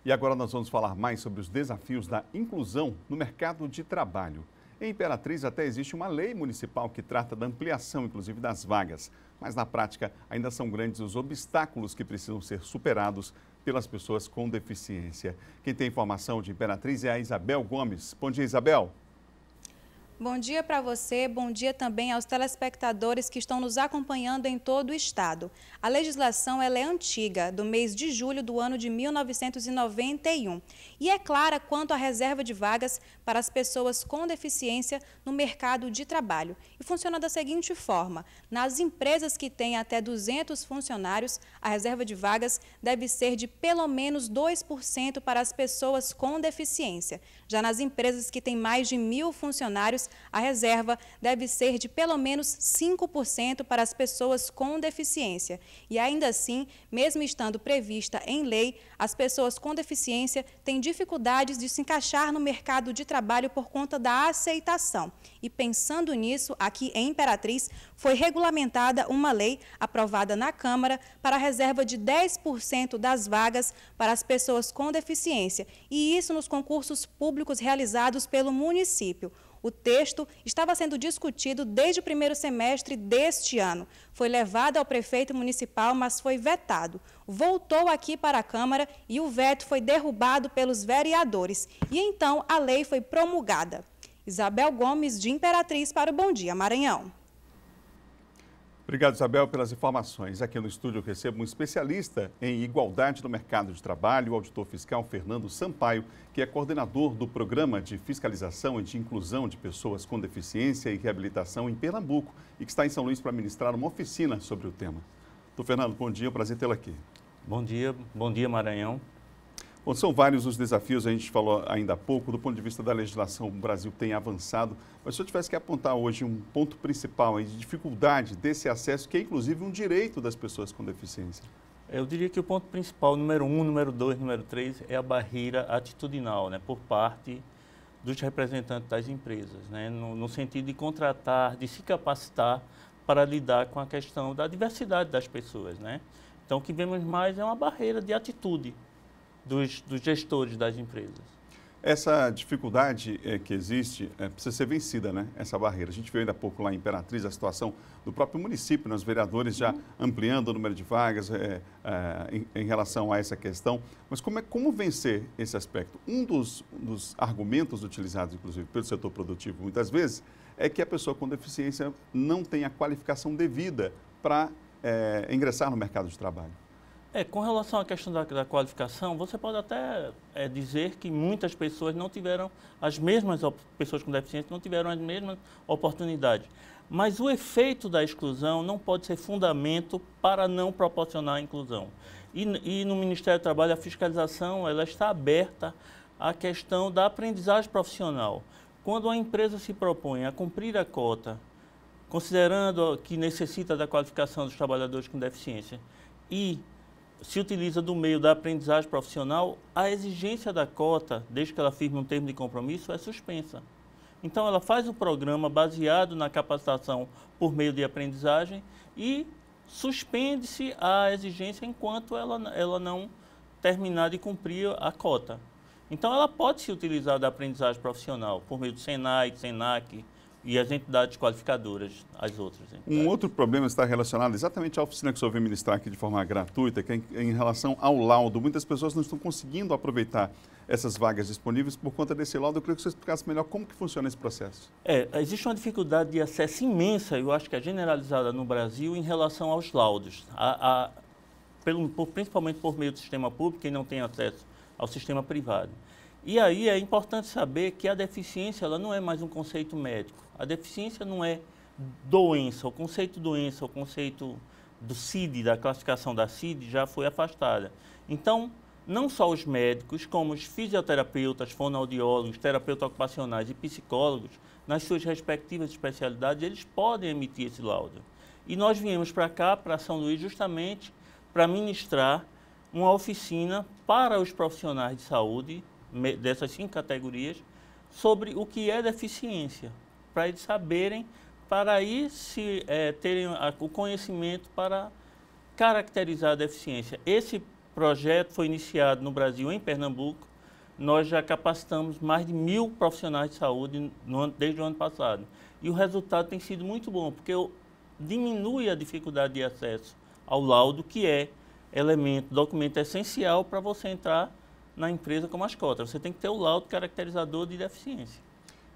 E agora nós vamos falar mais sobre os desafios da inclusão no mercado de trabalho. Em Imperatriz até existe uma lei municipal que trata da ampliação, inclusive, das vagas. Mas na prática ainda são grandes os obstáculos que precisam ser superados pelas pessoas com deficiência. Quem tem informação de Imperatriz é a Isabel Gomes. Bom dia, Isabel. Bom dia para você, bom dia também aos telespectadores que estão nos acompanhando em todo o estado. A legislação ela é antiga, do mês de julho do ano de 1991, e é clara quanto à reserva de vagas para as pessoas com deficiência no mercado de trabalho. E funciona da seguinte forma: nas empresas que têm até 200 funcionários, a reserva de vagas deve ser de pelo menos 2% para as pessoas com deficiência. Já nas empresas que têm mais de 1.000 funcionários, a reserva deve ser de pelo menos 5% para as pessoas com deficiência. E ainda assim, mesmo estando prevista em lei, as pessoas com deficiência têm dificuldades de se encaixar no mercado de trabalho por conta da aceitação. E pensando nisso, aqui em Imperatriz, foi regulamentada uma lei aprovada na Câmara para a reserva de 10% das vagas para as pessoas com deficiência. E isso nos concursos públicos realizados pelo município. O texto estava sendo discutido desde o primeiro semestre deste ano. Foi levado ao prefeito municipal, mas foi vetado. Voltou aqui para a Câmara e o veto foi derrubado pelos vereadores. E então a lei foi promulgada. Isabel Gomes, de Imperatriz, para o Bom Dia Maranhão. Obrigado, Isabel, pelas informações. Aqui no estúdio eu recebo um especialista em igualdade no mercado de trabalho, o auditor fiscal Fernando Sampaio, que é coordenador do Programa de Fiscalização e de Inclusão de Pessoas com Deficiência e Reabilitação em Pernambuco e que está em São Luís para ministrar uma oficina sobre o tema. Doutor Fernando, bom dia, prazer tê-lo aqui. Bom dia Maranhão. Bom, são vários os desafios, a gente falou ainda há pouco, do ponto de vista da legislação, o Brasil tem avançado, mas se eu tivesse que apontar hoje um ponto principal de dificuldade desse acesso, que é inclusive um direito das pessoas com deficiência. Eu diria que o ponto principal, número 1, número 2, número 3, é a barreira atitudinal, né, por parte dos representantes das empresas, né, no sentido de contratar, de se capacitar para lidar com a questão da diversidade das pessoas, né. Então, o que vemos mais é uma barreira de atitude dos gestores das empresas. Essa dificuldade que existe precisa ser vencida, né? Essa barreira. A gente viu ainda há pouco lá em Imperatriz a situação do próprio município, né? Os vereadores já ampliando o número de vagas em relação a essa questão. Mas como vencer esse aspecto? Um dos argumentos utilizados, inclusive, pelo setor produtivo, muitas vezes, é que a pessoa com deficiência não tem a qualificação devida para ingressar no mercado de trabalho. Com relação à questão da qualificação, você pode até dizer que muitas pessoas não tiveram pessoas com deficiência não tiveram as mesmas oportunidades. Mas o efeito da exclusão não pode ser fundamento para não proporcionar a inclusão. E no Ministério do Trabalho, a fiscalização ela está aberta à questão da aprendizagem profissional. Quando a empresa se propõe a cumprir a cota, considerando que necessita da qualificação dos trabalhadores com deficiência e se utiliza do meio da aprendizagem profissional, a exigência da cota, desde que ela firme um termo de compromisso, é suspensa. Então, ela faz o programa baseado na capacitação por meio de aprendizagem e suspende-se a exigência enquanto ela não terminar de cumprir a cota. Então, ela pode se utilizar da aprendizagem profissional por meio do Senai, Senac e as entidades qualificadoras, as outras entidades. Um outro problema está relacionado exatamente à oficina que o senhor veio ministrar aqui de forma gratuita, que é em relação ao laudo. Muitas pessoas não estão conseguindo aproveitar essas vagas disponíveis por conta desse laudo. Eu queria que você explicasse melhor como que funciona esse processo. Existe uma dificuldade de acesso imensa, eu acho que é generalizada no Brasil, em relação aos laudos. Principalmente por meio do sistema público, quem não tem acesso ao sistema privado. E aí é importante saber que a deficiência ela não é mais um conceito médico. A deficiência não é doença. O conceito doença, o conceito do CID, da classificação da CID, já foi afastada. Então, não só os médicos, como os fisioterapeutas, fonoaudiólogos, terapeutas ocupacionais e psicólogos, nas suas respectivas especialidades, eles podem emitir esse laudo. E nós viemos para cá, para São Luís, justamente para ministrar uma oficina para os profissionais de saúde, dessas 5 categorias, sobre o que é deficiência, para eles saberem, para aí terem o conhecimento para caracterizar a deficiência. Esse projeto foi iniciado no Brasil, em Pernambuco. Nós já capacitamos mais de 1000 profissionais de saúde desde o ano passado. E o resultado tem sido muito bom, porque diminui a dificuldade de acesso ao laudo, que é documento essencial para você entrar na empresa como as cotas. Você tem que ter o laudo caracterizador de deficiência.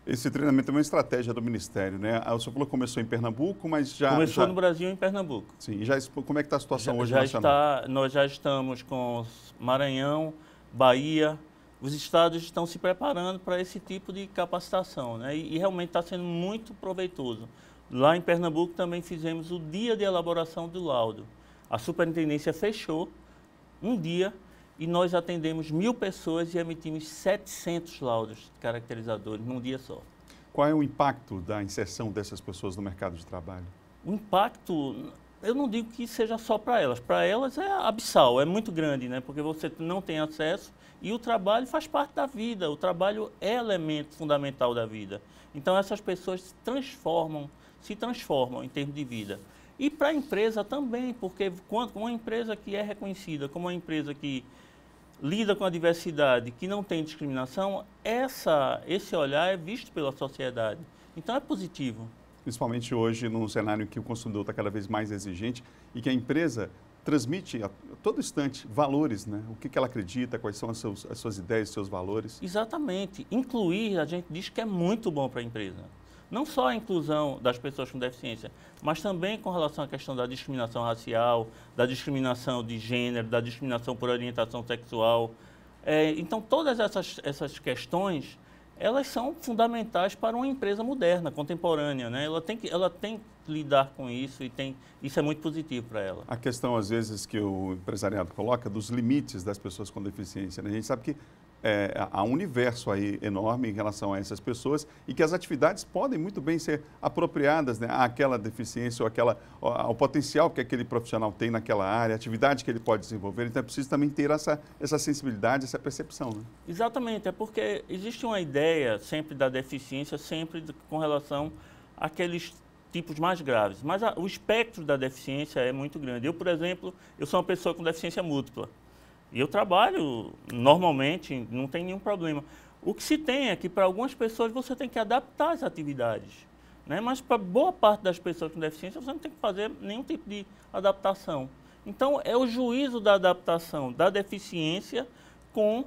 Esse treinamento é uma estratégia do Ministério, né? O senhor falou que começou em Pernambuco, mas já... Começou no Brasil e em Pernambuco. Sim, e como é que está a situação hoje nacional? Nós já estamos com Maranhão, Bahia. Os estados estão se preparando para esse tipo de capacitação, né? E realmente está sendo muito proveitoso. Lá em Pernambuco também fizemos o dia de elaboração do laudo. A superintendência fechou um dia e nós atendemos 1000 pessoas e emitimos 700 laudos caracterizadores num dia só. Qual é o impacto da inserção dessas pessoas no mercado de trabalho? O impacto, eu não digo que seja só para elas é abissal, é muito grande, né? Porque você não tem acesso e o trabalho faz parte da vida, o trabalho é elemento fundamental da vida. Então essas pessoas se transformam em termos de vida. E para a empresa também, porque quando uma empresa que é reconhecida como uma empresa que lida com a diversidade, que não tem discriminação, esse olhar é visto pela sociedade. Então é positivo. Principalmente hoje, num cenário em que o consumidor está cada vez mais exigente e que a empresa transmite a todo instante valores, né? O que ela acredita, quais são as suas ideias, os seus valores. Exatamente. Incluir, a gente diz que é muito bom para a empresa. Não só a inclusão das pessoas com deficiência, mas também com relação à questão da discriminação racial, da discriminação de gênero, da discriminação por orientação sexual. Então, todas essas questões, elas são fundamentais para uma empresa moderna, contemporânea, né? Ela tem que lidar com isso e isso é muito positivo para ela. A questão, às vezes, que o empresariado coloca dos limites das pessoas com deficiência, né? A gente sabe que há um universo aí enorme em relação a essas pessoas e que as atividades podem muito bem ser apropriadas, né, àquela deficiência ou ao potencial que aquele profissional tem naquela área, a atividade que ele pode desenvolver. Então é preciso também ter essa sensibilidade, essa percepção, né? Exatamente, é porque existe uma ideia sempre da deficiência, sempre com relação àqueles tipos mais graves, mas o espectro da deficiência é muito grande. Eu, por exemplo, eu sou uma pessoa com deficiência múltipla. E eu trabalho normalmente, não tem nenhum problema. O que se tem é que para algumas pessoas você tem que adaptar as atividades, né? Mas para boa parte das pessoas com deficiência você não tem que fazer nenhum tipo de adaptação. Então é o juízo da adaptação da deficiência com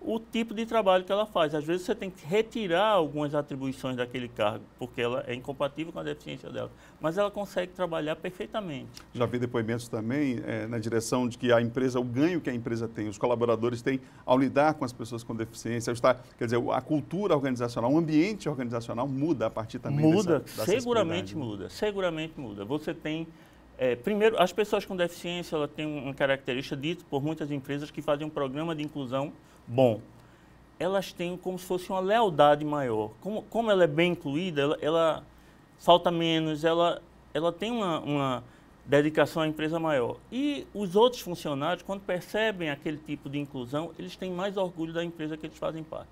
o tipo de trabalho que ela faz. Às vezes você tem que retirar algumas atribuições daquele cargo, porque ela é incompatível com a deficiência dela. Mas ela consegue trabalhar perfeitamente. Já vi depoimentos também na direção de que a empresa, o ganho que a empresa tem, os colaboradores têm ao lidar com as pessoas com deficiência, quer dizer, a cultura organizacional, o ambiente organizacional muda a partir também dessa seguramente muda, seguramente muda. Você tem... primeiro, as pessoas com deficiência ela têm uma característica dita por muitas empresas que fazem um programa de inclusão bom. Elas têm como se fosse uma lealdade maior. Como ela é bem incluída, ela falta menos, ela tem uma dedicação à empresa maior. E os outros funcionários, quando percebem aquele tipo de inclusão, eles têm mais orgulho da empresa que eles fazem parte.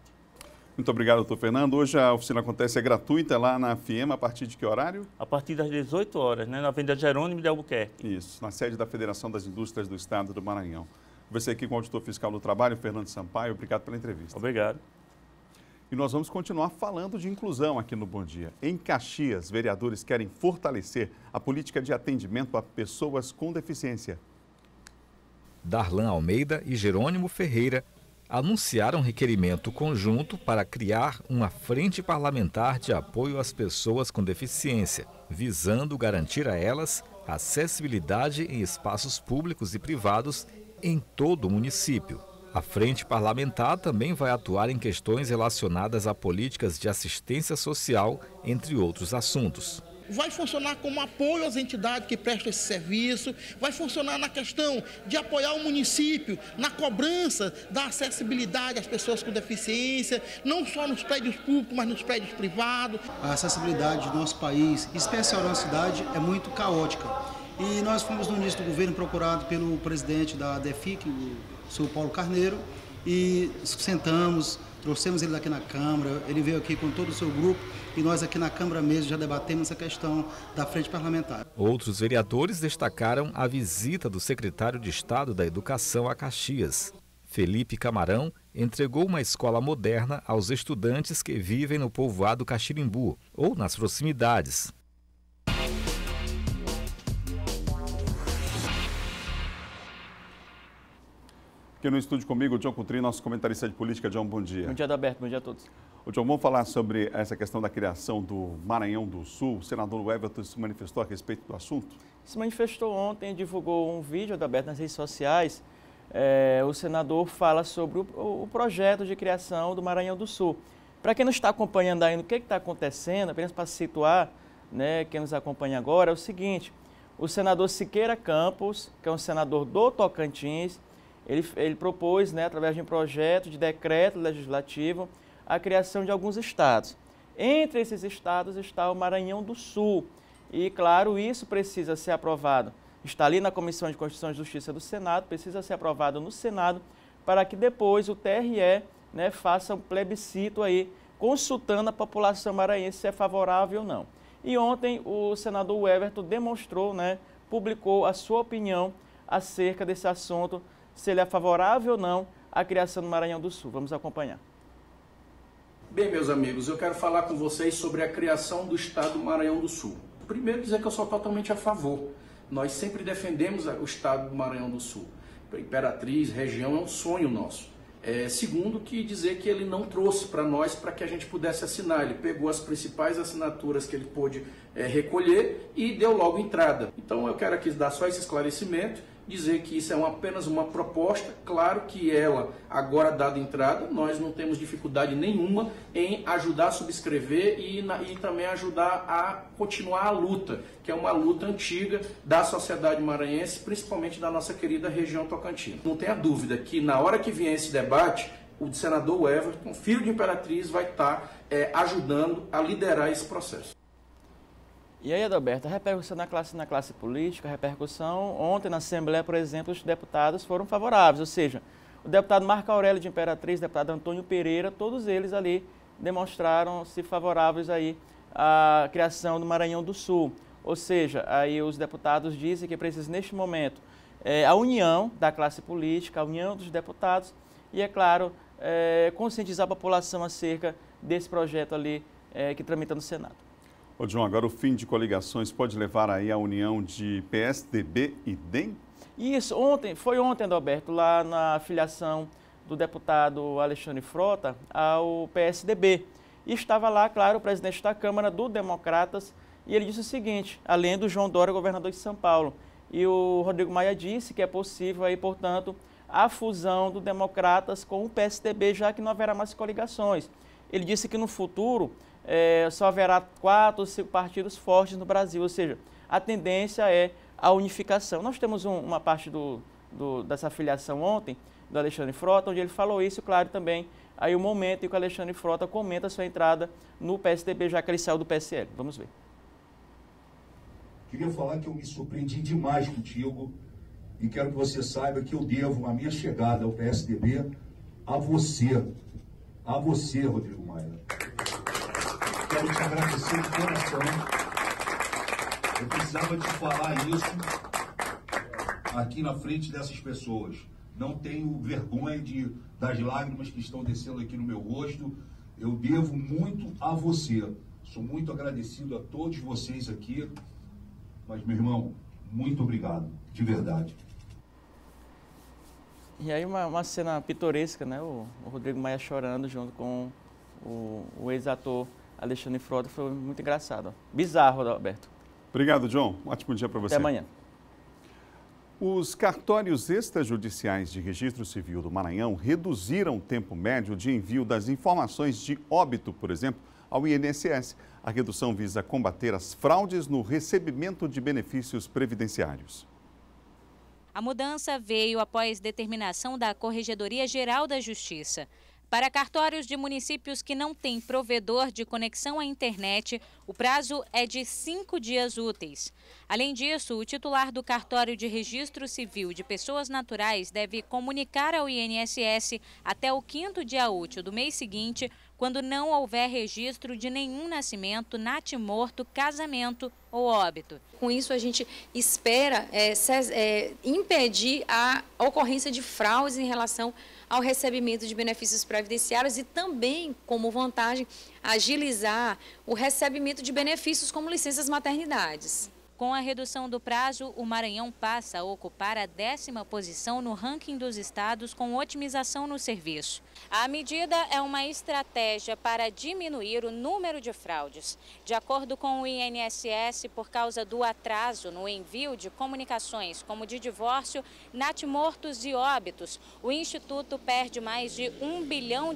Muito obrigado, doutor Fernando. Hoje a oficina acontece, é gratuita lá na FIEMA, a partir de que horário? A partir das 18 horas, né, na Avenida Jerônimo de Albuquerque. Isso, na sede da Federação das Indústrias do Estado do Maranhão. Conversei aqui com o auditor fiscal do trabalho, Fernando Sampaio. Obrigado pela entrevista. Obrigado. E nós vamos continuar falando de inclusão aqui no Bom Dia. Em Caxias, vereadores querem fortalecer a política de atendimento a pessoas com deficiência. Darlan Almeida e Jerônimo Ferreira anunciaram requerimento conjunto para criar uma frente parlamentar de apoio às pessoas com deficiência, visando garantir a elas acessibilidade em espaços públicos e privados em todo o município. A frente parlamentar também vai atuar em questões relacionadas a políticas de assistência social, entre outros assuntos. Vai funcionar como apoio às entidades que prestam esse serviço, vai funcionar na questão de apoiar o município na cobrança da acessibilidade às pessoas com deficiência, não só nos prédios públicos, mas nos prédios privados. A acessibilidade do nosso país, especial na cidade, é muito caótica. E nós fomos no início do governo procurado pelo presidente da DEFIC, o senhor Paulo Carneiro, e sentamos, trouxemos ele aqui na Câmara, ele veio aqui com todo o seu grupo e nós aqui na Câmara mesmo já debatemos essa questão da frente parlamentar. Outros vereadores destacaram a visita do secretário de Estado da Educação a Caxias. Felipe Camarão entregou uma escola moderna aos estudantes que vivem no povoado Caxirimbu ou nas proximidades. Aqui no estúdio comigo, o John Coutrinho, nosso comentarista de política. John, bom dia. Bom dia, Adalberto. Bom dia a todos. O John, vamos falar sobre essa questão da criação do Maranhão do Sul. O senador Everton se manifestou a respeito do assunto? Se manifestou ontem, divulgou um vídeo, Adalberto, nas redes sociais. O senador fala sobre o projeto de criação do Maranhão do Sul. Para quem não está acompanhando ainda o que está acontecendo, apenas para situar, né, quem nos acompanha agora, é o seguinte: o senador Siqueira Campos, que é um senador do Tocantins, ele propôs, né, através de um projeto de decreto legislativo, a criação de alguns estados. Entre esses estados está o Maranhão do Sul. E, claro, isso precisa ser aprovado. Está ali na Comissão de Constituição e Justiça do Senado, precisa ser aprovado no Senado, para que depois o TRE, né, faça um plebiscito aí, consultando a população maranhense se é favorável ou não. E ontem o senador Everton demonstrou, né, publicou a sua opinião acerca desse assunto, se ele é favorável ou não à criação do Maranhão do Sul. Vamos acompanhar. Bem, meus amigos, eu quero falar com vocês sobre a criação do Estado do Maranhão do Sul. Primeiro, dizer que eu sou totalmente a favor. Nós sempre defendemos o Estado do Maranhão do Sul. Imperatriz, região, é um sonho nosso. Segundo, que dizer que ele não trouxe para nós para que a gente pudesse assinar. Ele pegou as principais assinaturas que ele pôde recolher e deu logo entrada. Então eu quero aqui dar só esse esclarecimento, dizer que isso é apenas uma proposta. Claro que ela, agora dada entrada, nós não temos dificuldade nenhuma em ajudar a subscrever e também ajudar a continuar a luta, que é uma luta antiga da sociedade maranhense, principalmente da nossa querida região Tocantins. Não tenha dúvida que na hora que vier esse debate, o senador Everton, filho de Imperatriz, vai estar ajudando a liderar esse processo. E aí, Adalberto, a repercussão na classe política, a repercussão, ontem na Assembleia, por exemplo, os deputados foram favoráveis, ou seja, o deputado Marco Aurélio de Imperatriz, o deputado Antônio Pereira, todos eles ali demonstraram-se favoráveis aí à criação do Maranhão do Sul. Ou seja, aí os deputados dizem que precisa, neste momento, a união da classe política, a união dos deputados e, é claro, conscientizar a população acerca desse projeto ali que tramita no Senado. Ô, João, agora o fim de coligações pode levar aí a união de PSDB e DEM? Isso, foi ontem, Adalberto, lá na filiação do deputado Alexandre Frota ao PSDB. E estava lá, claro, o presidente da Câmara do Democratas, e ele disse o seguinte, além do João Dória, governador de São Paulo. E o Rodrigo Maia disse que é possível aí, portanto, a fusão do Democratas com o PSDB, já que não haverá mais coligações. Ele disse que no futuro só haverá 4 ou 5 partidos fortes no Brasil, ou seja, a tendência é a unificação. Nós temos uma parte dessa filiação ontem, do Alexandre Frota, onde ele falou isso, claro, também aí o momento em que o Alexandre Frota comenta a sua entrada no PSDB, já que ele saiu do PSL. Vamos ver. Queria falar que eu me surpreendi demais contigo e quero que você saiba que eu devo a minha chegada ao PSDB a você, Rodrigo Maia. Quero te agradecer de coração. Eu precisava te falar isso aqui na frente dessas pessoas. não tenho vergonha das lágrimas que estão descendo aqui no meu rosto. Eu devo muito a você. Sou muito agradecido a todos vocês aqui. Mas, meu irmão, muito obrigado, de verdade. E aí uma cena pitoresca, né? O Rodrigo Maia chorando junto com o ex-ator Alexandre Frota, foi muito engraçado. Bizarro, Alberto. Obrigado, John. Um ótimo dia para você. Até amanhã. Os cartórios extrajudiciais de registro civil do Maranhão reduziram o tempo médio de envio das informações de óbito, por exemplo, ao INSS. A redução visa combater as fraudes no recebimento de benefícios previdenciários. A mudança veio após determinação da Corregedoria Geral da Justiça. Para cartórios de municípios que não têm provedor de conexão à internet, o prazo é de 5 dias úteis. Além disso, o titular do cartório de registro civil de pessoas naturais deve comunicar ao INSS até o 5º dia útil do mês seguinte, quando não houver registro de nenhum nascimento, natimorto, casamento ou óbito. Com isso, a gente espera impedir a ocorrência de fraudes em relação ao recebimento de benefícios previdenciários e também, como vantagem, agilizar o recebimento de benefícios como licenças maternidades. Com a redução do prazo, o Maranhão passa a ocupar a 10ª posição no ranking dos estados com otimização no serviço. A medida é uma estratégia para diminuir o número de fraudes. De acordo com o INSS, por causa do atraso no envio de comunicações como de divórcio, natimortos e óbitos, o Instituto perde mais de R$1 bilhão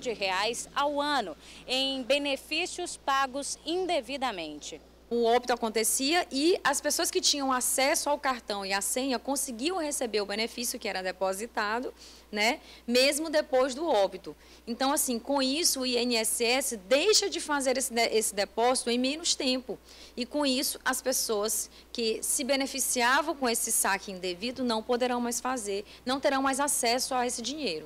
ao ano em benefícios pagos indevidamente. O óbito acontecia e as pessoas que tinham acesso ao cartão e à senha conseguiam receber o benefício que era depositado, né, mesmo depois do óbito. Então, assim, com isso, o INSS deixa de fazer esse depósito em menos tempo. E, com isso, as pessoas que se beneficiavam com esse saque indevido não poderão mais fazer, não terão mais acesso a esse dinheiro.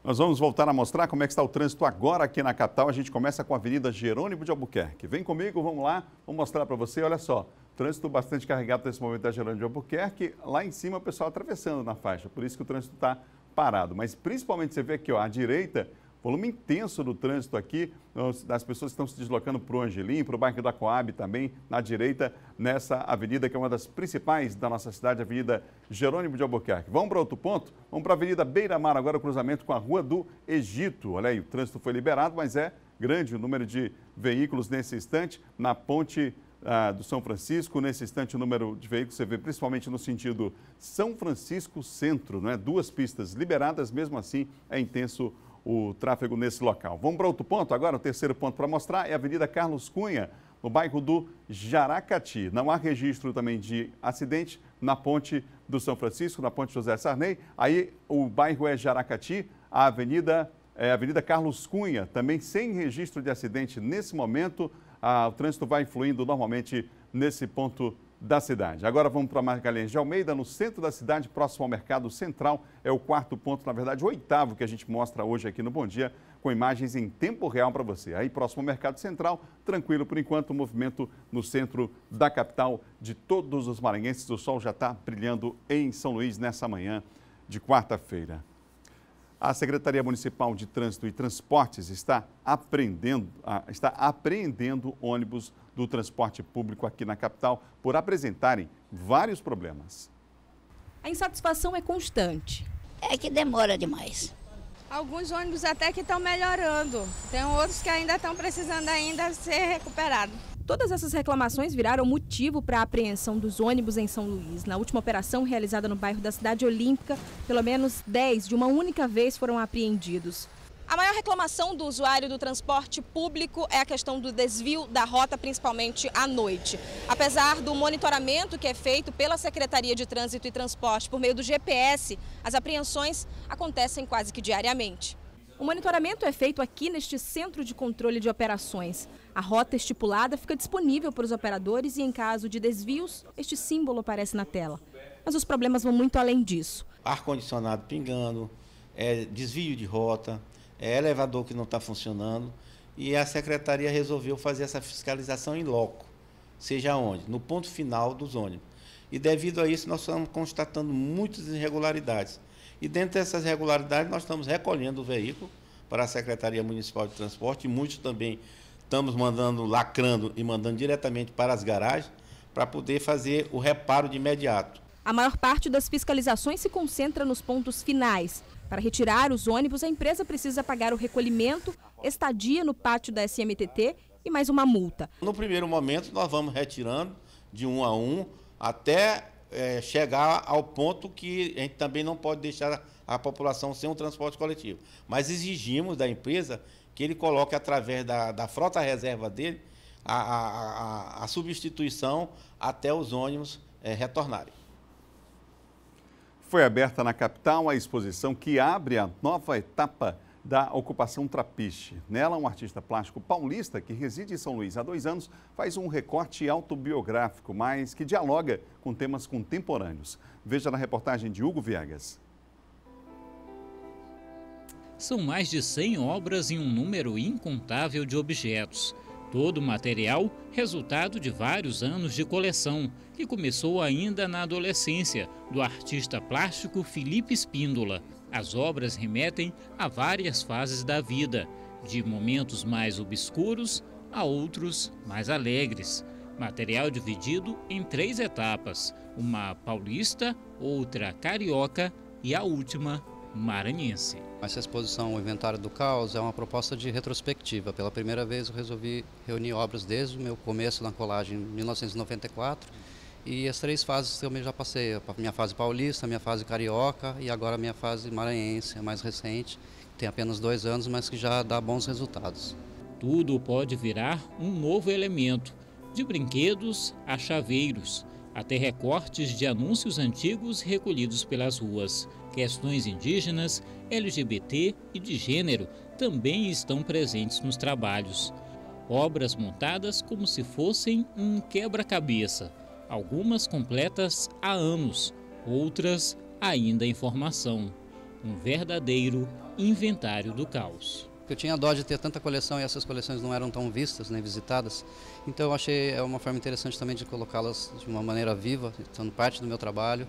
Nós vamos voltar a mostrar como é que está o trânsito agora aqui na capital. A gente começa com a Avenida Jerônimo de Albuquerque. Vem comigo, vamos lá, vou mostrar para você. Olha só, trânsito bastante carregado nesse momento da Jerônimo de Albuquerque. Lá em cima o pessoal atravessando na faixa, por isso que o trânsito está parado. Mas principalmente você vê aqui, ó, à direita, volume intenso do trânsito aqui, das pessoas que estão se deslocando para o Angelim, para o bairro da Coab também, na direita, nessa avenida que é uma das principais da nossa cidade, a Avenida Jerônimo de Albuquerque. Vamos para outro ponto? Vamos para a Avenida Beira Mar, agora o cruzamento com a Rua do Egito. Olha aí, o trânsito foi liberado, mas é grande o número de veículos nesse instante, na ponte do São Francisco, nesse instante o número de veículos você vê principalmente no sentido São Francisco Centro, não é? 2 pistas liberadas, mesmo assim é intenso o tráfego nesse local. Vamos para outro ponto agora, o terceiro ponto para mostrar é a Avenida Carlos Cunha, no bairro do Jaracati. Não há registro também de acidente na ponte do São Francisco, na ponte José Sarney. Aí o bairro é Jaracati, a avenida é a Avenida Carlos Cunha, também sem registro de acidente nesse momento. O trânsito vai fluindo normalmente nesse ponto da cidade. Agora vamos para Magalhães de Almeida, no centro da cidade, próximo ao Mercado Central. É o 4º ponto, na verdade, o 8º que a gente mostra hoje aqui no Bom Dia, com imagens em tempo real para você. Aí próximo ao Mercado Central, tranquilo por enquanto, o movimento no centro da capital de todos os maranhenses. O sol já está brilhando em São Luís nessa manhã de quarta-feira. A Secretaria Municipal de Trânsito e Transportes está apreendendo ônibus do transporte público aqui na capital por apresentarem vários problemas. A insatisfação é constante. É que demora demais. Alguns ônibus até que estão melhorando, tem outros que ainda estão precisando ainda ser recuperados. Todas essas reclamações viraram motivo para a apreensão dos ônibus em São Luís. Na última operação realizada no bairro da Cidade Olímpica, pelo menos 10 de uma única vez foram apreendidos. A maior reclamação do usuário do transporte público é a questão do desvio da rota, principalmente à noite. Apesar do monitoramento que é feito pela Secretaria de Trânsito e Transporte por meio do GPS, as apreensões acontecem quase que diariamente. O monitoramento é feito aqui neste Centro de Controle de Operações. A rota estipulada fica disponível para os operadores e, em caso de desvios, este símbolo aparece na tela. Mas os problemas vão muito além disso. Ar-condicionado pingando, desvio de rota, elevador que não está funcionando, e a Secretaria resolveu fazer essa fiscalização em loco, seja onde? No ponto final dos ônibus. E devido a isso, nós estamos constatando muitas irregularidades. E dentro dessas irregularidades, nós estamos recolhendo o veículo para a Secretaria Municipal de Transporte, e muitos também estamos lacrando e mandando diretamente para as garagens, para poder fazer o reparo de imediato. A maior parte das fiscalizações se concentra nos pontos finais. Para retirar os ônibus, a empresa precisa pagar o recolhimento, estadia no pátio da SMTT e mais uma multa. No primeiro momento, nós vamos retirando de um a um, até chegar ao ponto que a gente também não pode deixar a população sem um transporte coletivo. Mas exigimos da empresa que ele coloque, através da frota reserva dele, a substituição até os ônibus retornarem. Foi aberta na capital a exposição que abre a nova etapa da ocupação trapiche. Nela, um artista plástico paulista que reside em São Luís há 2 anos faz um recorte autobiográfico, mas que dialoga com temas contemporâneos. Veja na reportagem de Hugo Viegas. São mais de 100 obras e um número incontável de objetos. Todo o material resultado de vários anos de coleção, que começou ainda na adolescência, do artista plástico Felipe Espíndola. As obras remetem a várias fases da vida, de momentos mais obscuros a outros mais alegres. Material dividido em 3 etapas, uma paulista, outra carioca e a última maranhense. Essa exposição, o Inventário do Caos, é uma proposta de retrospectiva. Pela primeira vez eu resolvi reunir obras desde o meu começo na colagem, em 1994, e as 3 fases que eu já passei, a minha fase paulista, a minha fase carioca e agora a minha fase maranhense, a mais recente, tem apenas 2 anos, mas que já dá bons resultados. Tudo pode virar um novo elemento, de brinquedos a chaveiros, até recortes de anúncios antigos recolhidos pelas ruas. Questões indígenas, LGBT e de gênero também estão presentes nos trabalhos. Obras montadas como se fossem um quebra-cabeça, algumas completas há anos, outras ainda em formação. Um verdadeiro inventário do caos. Eu tinha dó de ter tanta coleção e essas coleções não eram tão vistas nem visitadas, então eu achei uma forma interessante também de colocá-las de uma maneira viva, sendo parte do meu trabalho,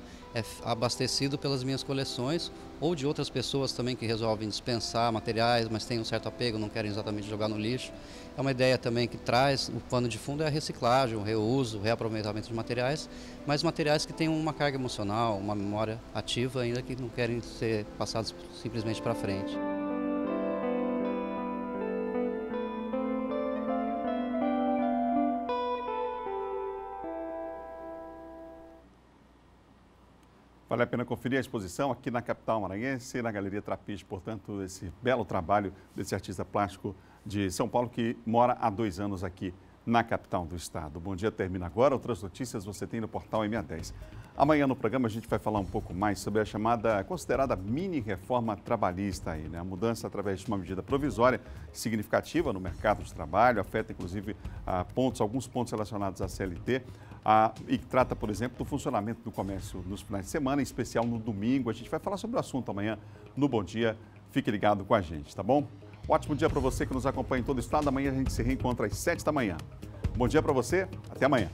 abastecido pelas minhas coleções ou de outras pessoas também que resolvem dispensar materiais, mas têm um certo apego, não querem exatamente jogar no lixo. É uma ideia também que traz, o pano de fundo é a reciclagem, o reuso, o reaproveitamento de materiais, mas materiais que têm uma carga emocional, uma memória ativa ainda, que não querem ser passados simplesmente para frente. Vale a pena conferir a exposição aqui na capital maranhense, na Galeria Trapiche, portanto, esse belo trabalho desse artista plástico de São Paulo que mora há 2 anos aqui na capital do estado. Bom Dia termina agora, outras notícias você tem no portal MA10. Amanhã no programa a gente vai falar um pouco mais sobre a chamada, considerada mini-reforma trabalhista aí, né? A mudança através de uma medida provisória significativa no mercado de trabalho, afeta inclusive alguns pontos relacionados à CLT, e trata, por exemplo, do funcionamento do comércio nos finais de semana, em especial no domingo. A gente vai falar sobre o assunto amanhã no Bom Dia. Fique ligado com a gente, tá bom? Ótimo dia para você que nos acompanha em todo o estado. Amanhã a gente se reencontra às 7 da manhã. Bom dia para você, até amanhã.